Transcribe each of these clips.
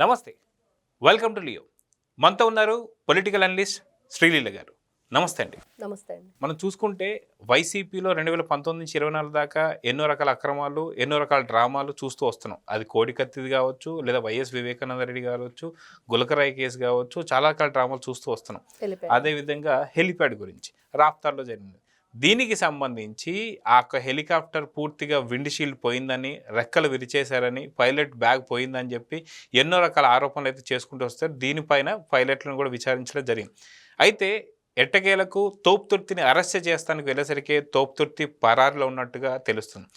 నమస్తే. Welcome to Leo. మనతో ఉన్నారు పొలిటికల్ అనలిస్ట్ శ్రీలీల గారు. నమస్తే అండి. నమస్తే అండి. మనం చూసుకుంటే వైసీపీలో 2019 నుంచి 24 దాకా ఎన్నో రకాల అక్రమాలు, ఎన్నో రకాల డ్రామాలు చూస్తూ వస్తున్నాం. అది కోడికత్తిది కావచ్చు, లేదా వైఎస్ వివేకానంద రెడ్డి కావచ్చు, గులకరాయి కేసు కావచ్చు, చాలా రకాల డ్రామాలు చూస్తూ వస్తున్నాం. అదేవిధంగా హెలిప్యాడ్ గురించి రాప్తార్లో జరిగింది. దీనికి సంబంధించి ఆ హెలికాప్టర్ పూర్తిగా విండ్షీల్డ్ పోయిందని, రెక్కలు విరిచేశారని, పైలట్ బ్యాగ్ పోయిందని చెప్పి ఎన్నో రకాల ఆరోపణలు అయితే చేసుకుంటూ వస్తారు. దీనిపైన పైలట్లను కూడా విచారించడం జరిగింది. అయితే ఎట్టకేలకు తోపుతుర్తిని అరెస్ట్ చేస్తానికి వెళ్ళేసరికి తోపుతుర్తి పరారులో ఉన్నట్టుగా తెలుస్తుంది.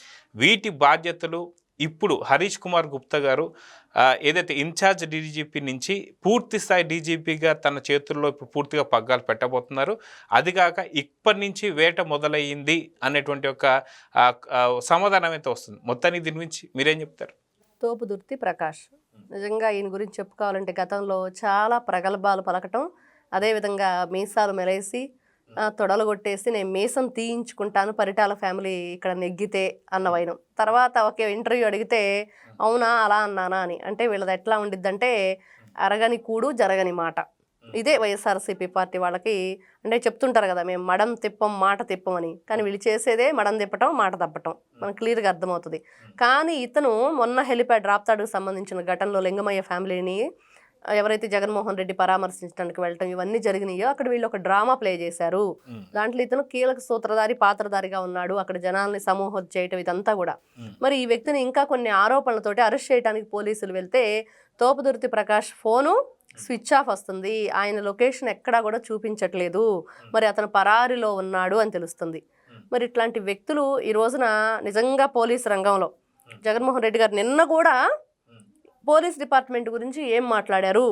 వీటి బాధ్యతలు ఇప్పుడు హరీష్ కుమార్ గుప్తా గారు ఏదైతే ఇన్ఛార్జ్ డీజీపీ నుంచి పూర్తి స్థాయి డీజీపీగా తన చేతుల్లో ఇప్పుడు పూర్తిగా పగ్గాలు పెట్టబోతున్నారు. అదిగాక ఇప్పటి నుంచి వేట మొదలయ్యింది అనేటువంటి ఒక సమాధానం అయితే వస్తుంది. మొత్తానికి దీని గురించి మీరేం చెప్తారు? తోపుదుర్తి ప్రకాష్ నిజంగా ఈయన గురించి చెప్పుకోవాలంటే గతంలో చాలా ప్రగల్భాలు పలకటం, అదేవిధంగా మీసాలు మెలేసి తొడలు కొట్టేసి నేను మీసం తీయించుకుంటాను పరిటాల ఫ్యామిలీ ఇక్కడ నెగ్గితే అన్న వైనం. తర్వాత ఒక ఇంటర్వ్యూ అడిగితే అవునా అలా అన్నానా అని, అంటే వీళ్ళది ఎట్లా ఉండిద్దంటే అరగని కూడు జరగని మాట. ఇదే వైఎస్ఆర్సీపీ పార్టీ వాళ్ళకి అంటే చెప్తుంటారు కదా, మేము మడం తిప్పం మాట తిప్పమని, కానీ వీళ్ళు చేసేదే మడం తిప్పటం మాట తప్పటం, మనకు క్లియర్గా అర్థమవుతుంది. కానీ ఇతను మొన్న హెలిప్యాడ్ రాప్తాడుకు సంబంధించిన ఘటనలో లింగమయ్య ఫ్యామిలీని ఎవరైతే జగన్మోహన్ రెడ్డి పరామర్శించడానికి వెళ్ళటం ఇవన్నీ జరిగినాయో అక్కడ వీళ్ళు ఒక డ్రామా ప్లే చేశారు. దాంట్లో ఇతను కీలక సూత్రధారి పాత్రధారిగా ఉన్నాడు, అక్కడ జనాల్ని సమూహం చేయటం ఇదంతా కూడా. మరి ఈ వ్యక్తిని ఇంకా కొన్ని ఆరోపణలతోటి అరెస్ట్ చేయడానికి పోలీసులు వెళ్తే Thopudurthi Prakash phone switch off వస్తుంది, ఆయన లొకేషన్ ఎక్కడా కూడా చూపించట్లేదు, మరి అతను పరారిలో ఉన్నాడు అని తెలుస్తుంది. మరి ఇట్లాంటి వ్యక్తులు ఈ రోజున నిజంగా పోలీసు రంగంలో జగన్మోహన్ రెడ్డి గారు నిన్న కూడా పోలీస్ డిపార్ట్మెంట్ గురించి ఏం మాట్లాడారు,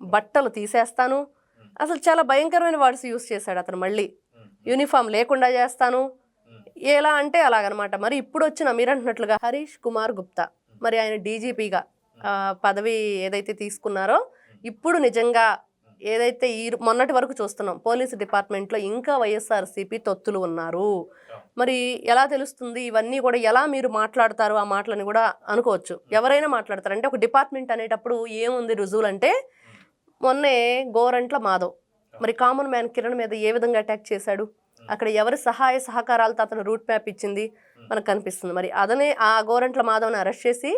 బట్టలు తీసేస్తాను, అసలు చాలా భయంకరమైన వర్డ్స్ యూస్ చేశాడు అతను. మళ్ళీ యూనిఫామ్ లేకుండా చేస్తాను, ఎలా అంటే అలాగనమాట. మరి ఇప్పుడు వచ్చిన మీరు అంటున్నట్లుగా హరీష్ కుమార్ గుప్తా, మరి ఆయన డీజీపీగా పదవి ఏదైతే తీసుకున్నారో ఇప్పుడు నిజంగా ఏదైతే మొన్నటి వరకు చూస్తున్నాం పోలీసు డిపార్ట్మెంట్లో ఇంకా వైఎస్ఆర్సీపీ తొత్తులు ఉన్నారు. మరి ఎలా తెలుస్తుంది ఇవన్నీ కూడా, ఎలా మీరు మాట్లాడతారు ఆ మాటలని కూడా అనుకోవచ్చు. ఎవరైనా మాట్లాడతారు అంటే ఒక డిపార్ట్మెంట్ అనేటప్పుడు ఏముంది రుజువులు అంటే, మొన్నే గోరంట్ల మాధవ్ మరి కామన్ మ్యాన్ కిరణ్ మీద ఏ విధంగా అటాక్ చేశాడు, అక్కడ ఎవరి సహాయ సహకారాలతో అతను రూట్ మ్యాప్ ఇచ్చింది మనకు కనిపిస్తుంది. మరి అదనే ఆ గోరంట్ల మాధవ్ని అరెస్ట్ చేసి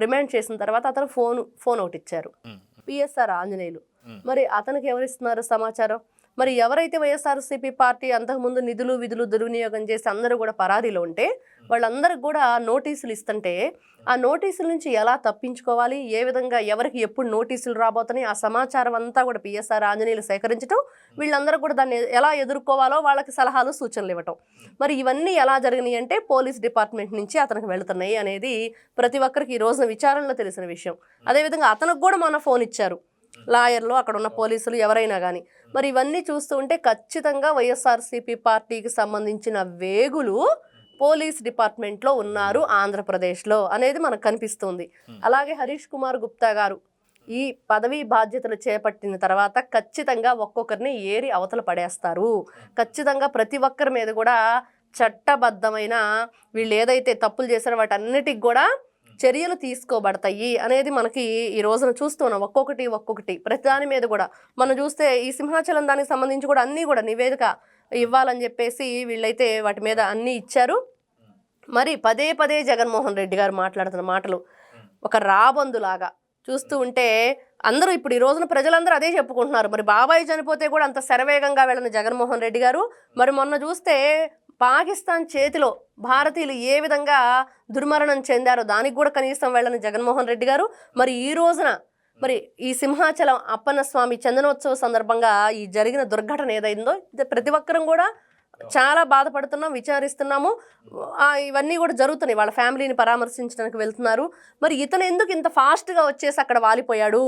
రిమాండ్ చేసిన తర్వాత అతను ఫోన్ ఒకటి ఇచ్చారు పిఎస్ఆర్ ఆంజనేయులు. మరి అతనికి ఎవరిస్తున్నారు సమాచారం? మరి ఎవరైతే వైఎస్ఆర్సీపీ పార్టీ అంతకుముందు నిధులు విధులు దుర్వినియోగం చేసి అందరూ కూడా పరారీలో ఉంటే వాళ్ళందరికి కూడా నోటీసులు ఇస్తుంటే ఆ నోటీసుల నుంచి ఎలా తప్పించుకోవాలి, ఏ విధంగా ఎవరికి ఎప్పుడు నోటీసులు రాబోతున్నాయి, ఆ సమాచారం అంతా కూడా పిఎస్ఆర్ ఆంజనేయులు సేకరించడం, వీళ్ళందరూ కూడా దాన్ని ఎలా ఎదుర్కోవాలో వాళ్ళకి సలహాలు సూచనలు ఇవ్వటం. మరి ఇవన్నీ ఎలా జరిగినాయి అంటే పోలీస్ డిపార్ట్మెంట్ నుంచి అతనికి వెళుతున్నాయి అనేది ప్రతి ఒక్కరికి ఈ రోజున విచారణలో తెలిసిన విషయం. అదేవిధంగా అతనికి కూడా మన ఫోన్ ఇచ్చారు లాయర్లు, అక్కడ ఉన్న పోలీసులు ఎవరైనా కానీ. మరి ఇవన్నీ చూస్తూ ఉంటే ఖచ్చితంగా వైఎస్ఆర్సీపీ పార్టీకి సంబంధించిన వేగులు పోలీస్ డిపార్ట్మెంట్లో ఉన్నారు ఆంధ్రప్రదేశ్లో అనేది మనకు కనిపిస్తుంది. అలాగే హరీష్ కుమార్ గుప్తా గారు ఈ పదవీ బాధ్యతలు చేపట్టిన తర్వాత ఖచ్చితంగా ఒక్కొక్కరిని ఏరి అవతల పడేస్తారు. ఖచ్చితంగా ప్రతి ఒక్కరి మీద కూడా చట్టబద్ధమైన వీళ్ళు ఏదైతే తప్పులు చేశారో వాటన్నిటికి కూడా చర్యలు తీసుకోబడతాయి అనేది మనకి ఈ రోజున చూస్తున్నాం. ఒక్కొక్కటి ప్రతి దాని మీద కూడా మనం చూస్తే ఈ సింహాచలం దానికి సంబంధించి కూడా అన్నీ కూడా నివేదిక ఇవ్వాలని చెప్పేసి వీళ్ళైతే వాటి మీద అన్నీ ఇచ్చారు. మరి పదే పదే జగన్మోహన్ రెడ్డి గారు మాట్లాడుతున్న మాటలు ఒక రాబందులాగా చూస్తూ ఉంటే అందరూ ఇప్పుడు ఈ రోజున ప్రజలందరూ అదే చెప్పుకుంటున్నారు. మరి బాబాయ్ చనిపోతే కూడా అంత శరవేగంగా వెళ్ళిన జగన్మోహన్ రెడ్డి గారు మరి మొన్న చూస్తే పాకిస్తాన్ చేతిలో భారతీయులు ఏ విధంగా దుర్మరణం చెందారో దానికి కూడా కనీసం వెళ్ళని జగన్మోహన్ రెడ్డి గారు మరి ఈ రోజున మరి ఈ సింహాచలం అప్పన్న స్వామి చందనోత్సవ సందర్భంగా ఈ జరిగిన దుర్ఘటన ఏదైందో ప్రతి ఒక్కరం కూడా చాలా బాధపడుతున్నాం, విచారిస్తున్నాము. ఇవన్నీ కూడా జరుగుతున్నాయి. వాళ్ళ ఫ్యామిలీని పరామర్శించడానికి వెళ్తున్నారు. మరి ఇతను ఎందుకు ఇంత ఫాస్ట్గా వచ్చేసి అక్కడ వాలిపోయాడు?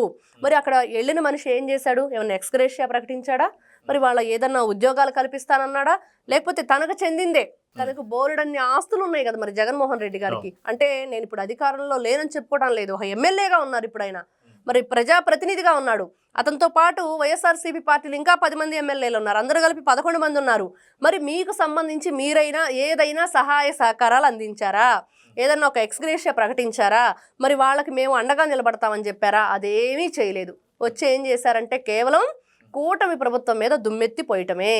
మరి అక్కడ వెళ్ళిన మనిషి ఏం చేశాడు? ఏమైనా ఎక్స్గ్రేషియా ప్రకటించాడా? మరి వాళ్ళ ఏదన్నా ఉద్యోగాలు కల్పిస్తానన్నాడా? లేకపోతే తనకు చెందిందే, తనకు బోలెడన్ని ఆస్తులు ఉన్నాయి కదా మరి జగన్మోహన్ రెడ్డి గారికి. అంటే నేను ఇప్పుడు అధికారంలో లేనని చెప్పుకోవడం లేదు, ఒక ఎమ్మెల్యేగా ఉన్నారు ఇప్పుడు ఆయన, మరి ప్రజాప్రతినిధిగా ఉన్నాడు. అతనితో పాటు వైఎస్ఆర్సీపీ పార్టీలు ఇంకా 10 మంది ఎమ్మెల్యేలు ఉన్నారు, అందరూ కలిపి 11 మంది ఉన్నారు. మరి మీకు సంబంధించి మీరైనా ఏదైనా సహాయ సహకారాలు అందించారా? ఏదన్నా ఒక ఎక్స్గ్రేషియా ప్రకటించారా? మరి వాళ్ళకి మేము అండగా నిలబడతామని చెప్పారా? అదేమీ చేయలేదు. వచ్చి ఏం చేశారంటే కేవలం కూటమి ప్రభుత్వం మీద దుమ్మెత్తి పోయటమే.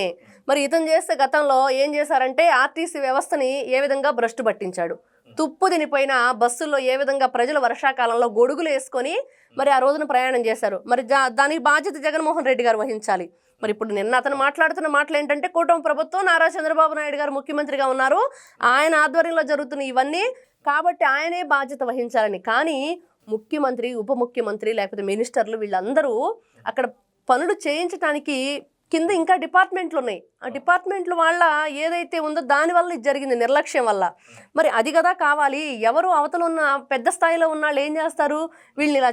మరి ఇతను చేస్తే గతంలో ఏం చేశారంటే ఆర్టీసీ వ్యవస్థని ఏ విధంగా భ్రష్టు పట్టించాడు. తుప్పు తినిపోయిన బస్సుల్లో ఏ విధంగా ప్రజలు వర్షాకాలంలో గొడుగులు వేసుకొని మరి ఆ రోజున ప్రయాణం చేశారు. మరి దానికి బాధ్యత జగన్మోహన్ రెడ్డి గారు వహించాలి. మరి ఇప్పుడు నిన్న అతను మాట్లాడుతున్న మాటలు ఏంటంటే కూటమి ప్రభుత్వం నారా చంద్రబాబు నాయుడు గారు ముఖ్యమంత్రిగా ఉన్నారు, ఆయన ఆధ్వర్యంలో జరుగుతున్న ఇవన్నీ కాబట్టి ఆయనే బాధ్యత వహించాలని. కానీ ముఖ్యమంత్రి, ఉప ముఖ్యమంత్రి లేకపోతే మినిస్టర్లు వీళ్ళందరూ అక్కడ పనులు చేయించడానికి కింద ఇంకా డిపార్ట్మెంట్లు ఉన్నాయి. ఆ డిపార్ట్మెంట్లు వాళ్ళ ఏదైతే ఉందో దానివల్ల ఇది జరిగింది, నిర్లక్ష్యం వల్ల. మరి అది కదా కావాలి. ఎవరు అవతల ఉన్న పెద్ద స్థాయిలో ఉన్న వాళ్ళు ఏం చేస్తారు? వీళ్ళని ఇలా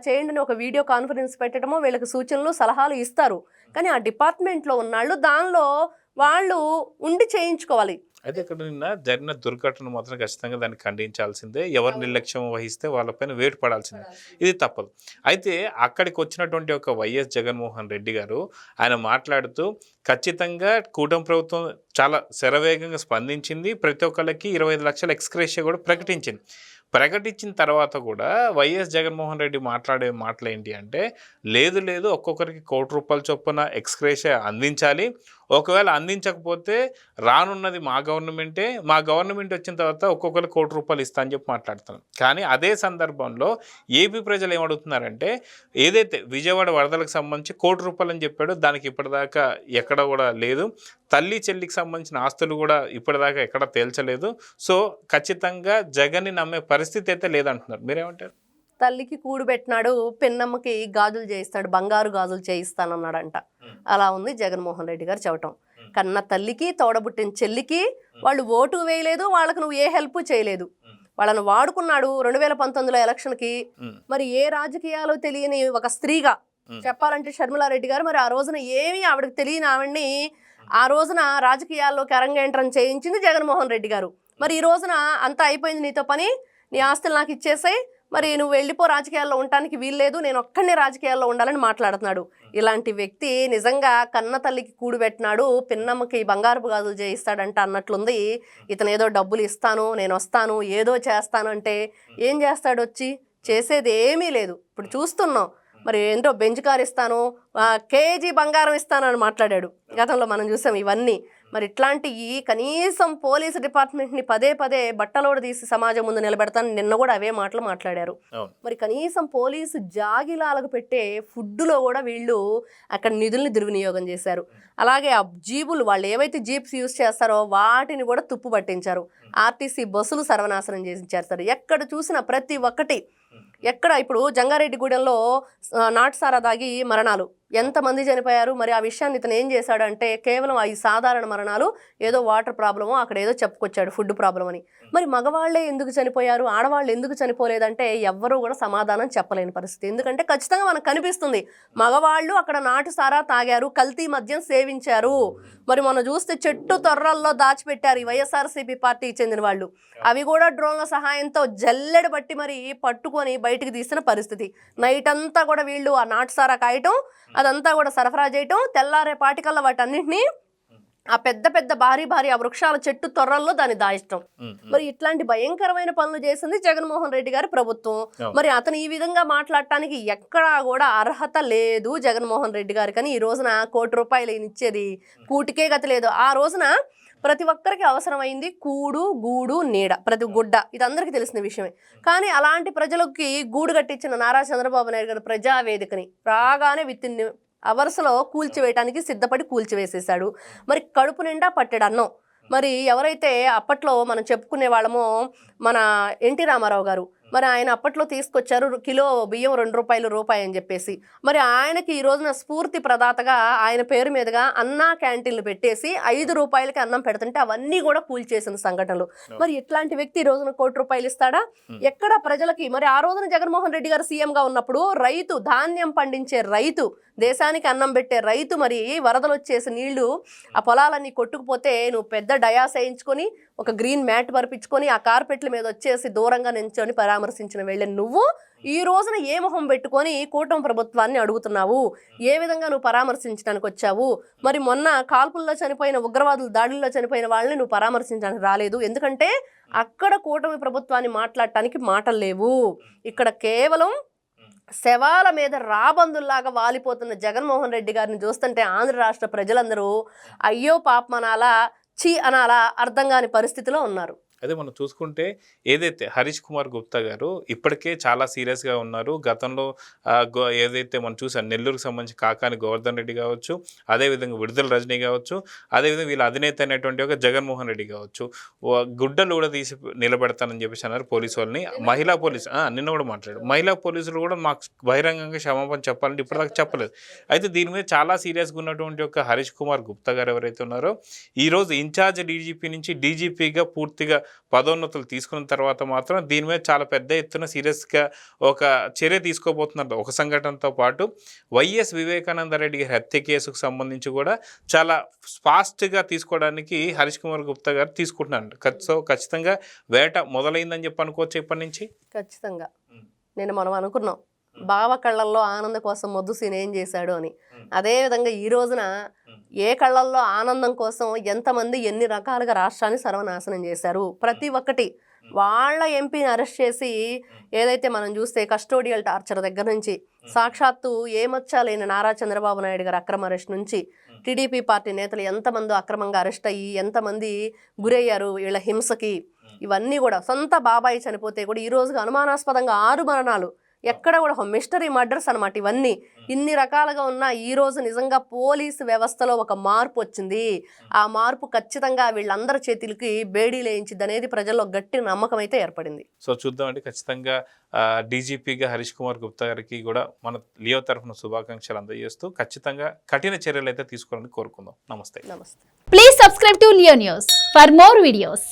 చేయండి అని ఒక వీడియో కాన్ఫరెన్స్ పెట్టడమో వీళ్ళకి సూచనలు సలహాలు ఇస్తారు. కానీ ఆ డిపార్ట్మెంట్లో ఉన్నాళ్ళు దానిలో వాళ్ళు ఉండి చేయించుకోవాలి. అయితే ఇక్కడ నిన్న జరిగిన దుర్ఘటన మాత్రం ఖచ్చితంగా దాన్ని ఖండించాల్సిందే. ఎవరు నిర్లక్ష్యం వహిస్తే వాళ్ళపైన వేటు పడాల్సిందే, ఇది తప్పదు. అయితే అక్కడికి వచ్చినటువంటి ఒక వైఎస్ జగన్మోహన్ రెడ్డి గారు ఆయన మాట్లాడుతూ ఖచ్చితంగా కూటమి ప్రభుత్వం చాలా శరవేగంగా స్పందించింది, ప్రతి ఒక్కళ్ళకి 25 లక్షల ఎక్స్గ్రేషియా కూడా ప్రకటించిన తర్వాత కూడా వైఎస్ జగన్మోహన్ రెడ్డి మాట్లాడే మాటలు ఏంటి అంటే లేదు ఒక్కొక్కరికి ₹1 చొప్పున ఎక్స్గ్రేషియా అందించాలి, ఒకవేళ అందించకపోతే రానున్నది మా గవర్నమెంట్ వచ్చిన తర్వాత ఒక్కొక్కరికి ₹1 ఇస్తా అని చెప్పి మాట్లాడుతున్నాం. కానీ అదే సందర్భంలో ఏపీ ప్రజలు ఏమడుగుతున్నారంటే ఏదైతే విజయవాడ వరదలకు సంబంధించి ₹1 అని చెప్పాడో దానికి ఇప్పటిదాకా ఎక్కడ కూడా లేదు, తల్లి చెల్లికి సంబంధించిన ఆస్తులు కూడా ఇప్పటిదాకా ఎక్కడ తేల్చలేదు. సో ఖచ్చితంగా జగన్ని నమ్మే పరిస్థితి అయితే లేదంటున్నారు. మీరేమంటారు? తల్లికి కూడు పెట్టినాడు, పిన్నమ్మకి గాజులు చేయిస్తాడు, బంగారు గాజులు చేయిస్తానన్నాడంట. అలా ఉంది జగన్మోహన్ రెడ్డి గారు చెప్పటం. కన్న తల్లికి తోడబుట్టిన చెల్లికి వాళ్ళు ఓటు వేయలేదు, వాళ్ళకు నువ్వు ఏ హెల్ప్ చేయలేదు, వాళ్ళని వాడుకున్నాడు 2019 ఎలక్షన్కి. మరి ఏ రాజకీయాలు తెలియని ఒక స్త్రీగా చెప్పాలంటే షర్మిలారెడ్డి గారు మరి ఆ రోజున ఏమీ ఆవిడకి తెలియని ఆవిడ్ని ఆ రోజున రాజకీయాల్లోకి అరంగేంట్రం చేయించింది జగన్మోహన్ రెడ్డి గారు. మరి ఈ రోజున అంతా అయిపోయింది, నీతో పని, నీ ఆస్తులు నాకు ఇచ్చేసాయి, మరి నువ్వు వెళ్ళిపో, రాజకీయాల్లో ఉండటానికి వీల్లేదు, నేను ఒక్కడే రాజకీయాల్లో ఉండాలని మాట్లాడుతున్నాడు. ఇలాంటి వ్యక్తి నిజంగా కన్న తల్లికి కూడు పెట్టినాడు, పిన్నమ్మకి బంగారపు గాజులు చేయిస్తాడంట అన్నట్లుంది. ఇతను ఏదో డబ్బులు ఇస్తాను, నేను వస్తాను, ఏదో చేస్తాను అంటే ఏం చేస్తాడు? వచ్చి చేసేది ఏమీ లేదు. ఇప్పుడు చూస్తున్నాం, మరి ఏంటో బెంచ్ కార్ ఇస్తాను, కేజీ బంగారం ఇస్తానని మాట్లాడాడు. గతంలో మనం చూసాం ఇవన్నీ. మరి ఇట్లాంటివి కనీసం పోలీసు డిపార్ట్మెంట్ని పదే బట్టలోడు తీసి సమాజం ముందు నిలబెడతాను, నిన్న కూడా అవే మాటలు మాట్లాడారు. మరి కనీసం పోలీసు జాగిలాలకు పెట్టే ఫుడ్లో కూడా వీళ్ళు అక్కడ నిధుల్ని దుర్వినియోగం చేశారు. అలాగే ఆ జీబులు, వాళ్ళు ఏవైతే జీప్స్ యూజ్ చేస్తారో వాటిని కూడా తుప్పు పట్టించారు. ఆర్టీసీ బస్సులు సర్వనాశనం చేశారు. ఎక్కడ చూసినా ప్రతి ఒక్కటి. ఎక్కడ ఇప్పుడు జంగారెడ్డిగూడెంలో నాటుసారా దాగి మరణాలు, ఎంతమంది చనిపోయారు? మరి ఆ విషయాన్ని ఇతను ఏం చేశాడంటే కేవలం అవి సాధారణ మరణాలు, ఏదో వాటర్ ప్రాబ్లమో అక్కడ ఏదో చెప్పుకొచ్చాడు, ఫుడ్ ప్రాబ్లం అని. మరి మగవాళ్లే ఎందుకు చనిపోయారు, ఆడవాళ్ళు ఎందుకు చనిపోలేదంటే ఎవ్వరూ కూడా సమాధానం చెప్పలేని పరిస్థితి. ఎందుకంటే ఖచ్చితంగా మనకు కనిపిస్తుంది మగవాళ్ళు అక్కడ నాటుసారా తాగారు, కల్తీ మద్యం సేవించారు. మరి మనం చూస్తే చెట్టు తొర్రల్లో దాచిపెట్టారు ఈ వైఎస్ఆర్సీపీ పార్టీకి చెందిన వాళ్ళు. అవి కూడా డ్రోన్ల సహాయంతో జల్లెడ బట్టి మరి పట్టుకొని బయటికి తీసిన పరిస్థితి. నైట్ అంతా కూడా వీళ్ళు ఆ నాటుసారా కాయటం, అదంతా కూడా సరఫరా చేయటం, తెల్లారే పాటికల్లా వాటన్నింటినీ ఆ పెద్ద భారీ ఆ వృక్షాల చెట్టు తొర్రల్లో దాన్ని దాయిష్టం. మరి ఇట్లాంటి భయంకరమైన పనులు చేసింది జగన్మోహన్ రెడ్డి గారి ప్రభుత్వం. మరి అతను ఈ విధంగా మాట్లాడటానికి ఎక్కడా కూడా అర్హత లేదు జగన్మోహన్ రెడ్డి గారికి. అని ఈ రోజున ₹1 ఇచ్చేది కూటికే గతి లేదు. ఆ రోజున ప్రతి ఒక్కరికి అవసరమైంది కూడు, గూడు, నీడ, ప్రతి గుడ్డ, ఇది అందరికీ తెలిసిన విషయమే. కానీ అలాంటి ప్రజలకి గూడు కట్టించిన నారా చంద్రబాబు నాయుడు గారు ప్రజావేదికని రాగానే విత్ ఇన్ అవర్స్లో కూల్చివేయటానికి సిద్ధపడి కూల్చివేసేశాడు. మరి కడుపు నిండా పట్టెడు అన్నం. మరి ఎవరైతే అప్పట్లో మనం చెప్పుకునే వాళ్ళమో మన ఎన్టీ రామారావు గారు, మరి ఆయన అప్పట్లో తీసుకొచ్చారు కిలో బియ్యం ₹2 అని చెప్పేసి. మరి ఆయనకి ఈ రోజున స్ఫూర్తి ప్రదాతగా ఆయన పేరు మీదుగా అన్నా క్యాంటీన్లు పెట్టేసి ₹5కి అన్నం పెడుతుంటే అవన్నీ కూడా కూల్చేసిన సంఘటనలు. మరి ఇట్లాంటి వ్యక్తి ఈ రోజున ₹1 ఇస్తాడా? ఎక్కడ ప్రజలకి? మరి ఆ రోజున జగన్మోహన్ రెడ్డి గారు సీఎంగా ఉన్నప్పుడు రైతు, ధాన్యం పండించే రైతు, దేశానికి అన్నం పెట్టే రైతు, మరి వరదలు వచ్చేసి నీళ్లు ఆ పొలాలన్నీ కొట్టుకుపోతే నువ్వు పెద్ద డయాస్ వేయించుకొని ఒక గ్రీన్ మ్యాట్ పరిపించుకొని ఆ కార్పెట్ల మీద వచ్చేసి దూరంగా నించొని పరామర్శించిన వెళ్ళిన నువ్వు ఈ రోజున ఏ మొహం పెట్టుకొని కూటమి ప్రభుత్వాన్ని అడుగుతున్నావు? ఏ విధంగా నువ్వు పరామర్శించడానికి వచ్చావు? మరి మొన్న కాల్పుల్లో చనిపోయిన ఉగ్రవాదులు దాడుల్లో చనిపోయిన వాళ్ళని నువ్వు పరామర్శించడానికి రాలేదు. ఎందుకంటే అక్కడ కూటమి ప్రభుత్వాన్ని మాట్లాడటానికి మాటలు లేవు. ఇక్కడ కేవలం శవాల మీద రాబందుల్లాగా వాలిపోతున్న జగన్మోహన్ రెడ్డి గారిని చూస్తుంటే ఆంధ్ర రాష్ట్ర ప్రజలందరూ అయ్యో పాపం అనాలా, చీ అనాలా అర్థం కాని పరిస్థితిలో ఉన్నారు. అదే మనం చూసుకుంటే ఏదైతే హరీష్ కుమార్ గుప్తా గారు ఇప్పటికే చాలా సీరియస్గా ఉన్నారు. గతంలో ఏదైతే మనం చూసాం నెల్లూరుకు సంబంధించి కాకాని గోవర్ధన్ రెడ్డి కావచ్చు, అదేవిధంగా విడుదల రజనీ కావచ్చు, అదేవిధంగా వీళ్ళ అధినేత అయినటువంటి ఒక జగన్మోహన్ రెడ్డి కావచ్చు, గుడ్డలు కూడా తీసి నిలబెడతానని చెప్పేసి అన్నారు పోలీసు వాళ్ళని. మహిళా పోలీసు నిన్న కూడా మాట్లాడారు. మహిళా పోలీసులు కూడా మాకు బహిరంగంగా క్షమాపణ చెప్పాలంటే ఇప్పటిదాకా చెప్పలేదు. అయితే దీని మీద చాలా సీరియస్గా ఉన్నటువంటి ఒక హరీష్ కుమార్ గుప్తా గారు ఎవరైతే ఉన్నారో ఈరోజు ఇన్ఛార్జ్ డీజీపీ నుంచి డీజీపీగా పూర్తిగా పదోన్నతులు తీసుకున్న తర్వాత మాత్రం దీని మీద చాలా పెద్ద ఎత్తున సీరియస్గా ఒక చర్య తీసుకోబోతున్నారు. ఒక సంఘటనతో పాటు వైఎస్ వివేకానంద రెడ్డి గారి హత్య కేసుకు సంబంధించి కూడా చాలా ఫాస్ట్గా తీసుకోవడానికి హరీష్ కుమార్ గుప్తా గారు తీసుకుంటున్నారు. సో ఖచ్చితంగా వేట మొదలైందని చెప్పి అనుకోవచ్చు ఇప్పటి నుంచి. ఖచ్చితంగా మనం అనుకున్నాం బావ కళ్ళల్లో ఆనందం కోసం మొద్దు సీన్ ఏం చేశాడు అని. అదేవిధంగా ఈ రోజున ఏ కళ్ళల్లో ఆనందం కోసం ఎంతమంది ఎన్ని రకాలుగా రాష్ట్రాన్ని సర్వనాశనం చేశారు. ప్రతి ఒక్కటి వాళ్ళ ఎంపీని అరెస్ట్ చేసి ఏదైతే మనం చూస్తే కస్టోడియల్ టార్చర్ దగ్గర నుంచి సాక్షాత్తు ఏమొచ్చాలేని నారా చంద్రబాబు నాయుడు గారు అక్రమ అరెస్ట్ నుంచి టీడీపీ పార్టీ నేతలు ఎంతమంది అక్రమంగా అరెస్ట్ అయ్యి ఎంతమంది గురయ్యారు వీళ్ళ హింసకి. ఇవన్నీ కూడా సొంత బాబాయి చనిపోతే కూడా ఈ రోజుగా అనుమానాస్పదంగా 6 మరణాలు, ఎక్కడ కూడా మిస్టరీ మర్డర్స్ అనమాట. ఇవన్నీ ఇన్ని రకాలుగా ఉన్న ఈ రోజు నిజంగా పోలీసు వ్యవస్థలో ఒక మార్పు వచ్చింది. ఆ మార్పు ఖచ్చితంగా వీళ్ళందరి చేతులకి బేడీలు వేయించింది అనేది ప్రజల్లో గట్టి నమ్మకం అయితే ఏర్పడింది. సో చూద్దామండి. ఖచ్చితంగా డీజీపీగా హరీష్ కుమార్ గుప్తా గారికి కూడా మన లియో తరఫున శుభాకాంక్షలు అందజేస్తూ ఖచ్చితంగా కఠిన చర్యలు అయితే తీసుకోవాలని కోరుకుందాం. నమస్తే. నమస్తే. Please subscribe to Leo News for more videos.